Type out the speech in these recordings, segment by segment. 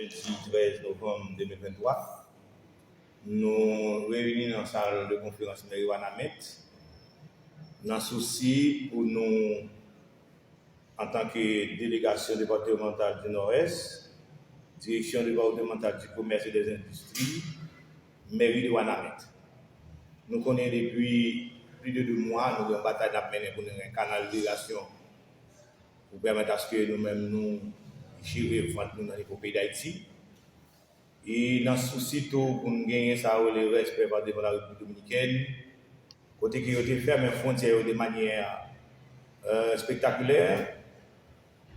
jeudi 13 novembre 2023. Nous réunis dans la salle de conférence mairie Ouanamet dans le souci pour nous, en tant que délégation départementale du Nord-Est, direction départementale du commerce et des industries, mairie de Ouanamet. Nous connaissons depuis plus de 2 mois, nous avons une bataille à mener pour un canal d'irrigation pour permettre à ce que nous-mêmes nous gérer dans les pays d'Haïti. Et dans ce souci pour nous gagner ça, le respect par la République dominicaine, côté qui a été fermé les frontières de manière spectaculaire,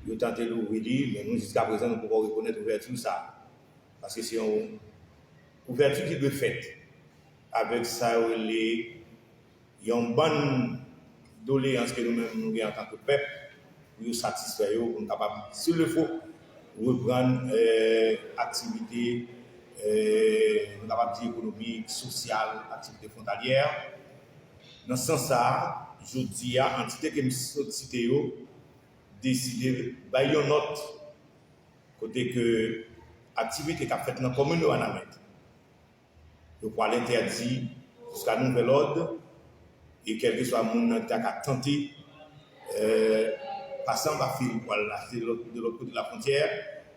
ils ont tenté de l'ouvrir, mais nous jusqu'à présent nous pouvons reconnaître l'ouverture ça. Parce que c'est une ouverture qui doit être faite. Avec ça, il y a une bonne doléance que nous-mêmes nous avons en tant que peuple, pour nous satisfaire, pour nous capables, s'il le faut, reprendre activité économique, sociale, activité frontalière. Dans ce sens-là, je dis à l'entité que nous cité décider de faire une note côté que l'activité qu'a faite dans la commune de Ouanamet. Je crois l'interdit jusqu'à nouvel ordre et quel que soit le monde qui a tenté passer en bas fil pour l'acheter de l'autre côté de la frontière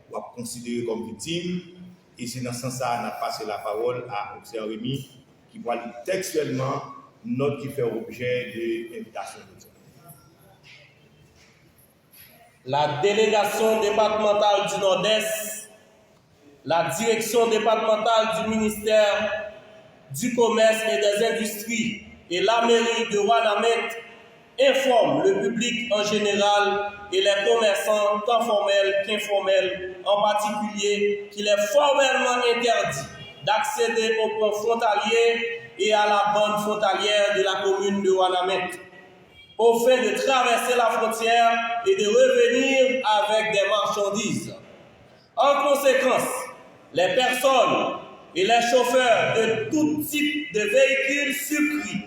ou à considérer comme victime. Et c'est dans ce sens-là qu'on a passé la parole à Observe Rémi qui va lire textuellement note qui fait objet de l'invitation de Dieu. La délégation départementale du Nord-Est, la direction départementale du ministère du Commerce et des Industries et la mairie de Ouanamet informe le public en général et les commerçants tant formels qu'informels en particulier qu'il est formellement interdit d'accéder au pont frontalier et à la bande frontalière de la commune de Ouanamet au fait de traverser la frontière et de revenir avec des marchandises. En conséquence, les personnes et les chauffeurs de tout type de véhicules surpris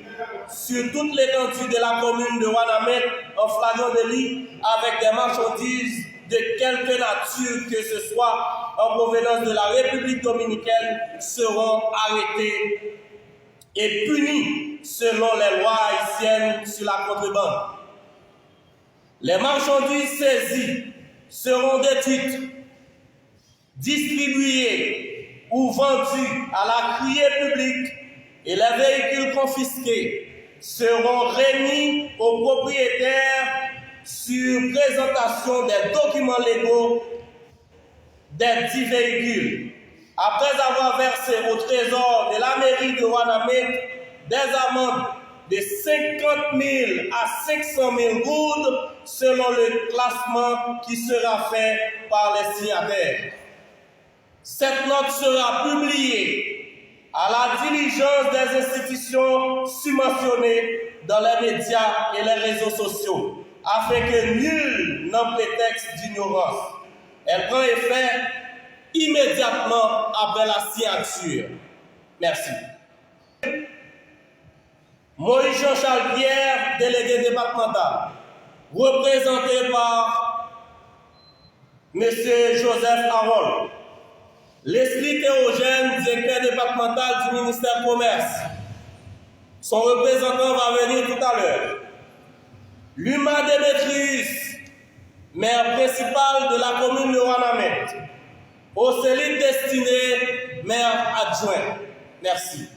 sur toute l'étendue de la commune de Ouanamet en flagrant délit avec des marchandises de quelque nature que ce soit en provenance de la République dominicaine seront arrêtés et punis selon les lois haïtiennes sur la contrebande. Les marchandises saisies seront détruites, distribuées ou vendues à la criée publique et les véhicules confisqués seront remis aux propriétaires sur présentation des documents légaux des 10 véhicules. Après avoir versé au trésor de la mairie de Ouanamet des amendes de 50 000 à 500 000 goudes selon le classement qui sera fait par les signataires. Cette note sera publiée à la diligence des institutions subventionnées dans les médias et les réseaux sociaux, afin que nul n'en prétexte d'ignorance. Elle prend effet immédiatement après la signature. Merci. Moïse Jean-Charles Pierre, délégué départemental, représenté par M. Joseph Harold. Leslie Théogène, directeur départemental du ministère du Commerce. Son représentant va venir tout à l'heure. Luma Démétrius, maire principal de la commune de Ouanamet. Océline Destiné, maire adjoint. Merci.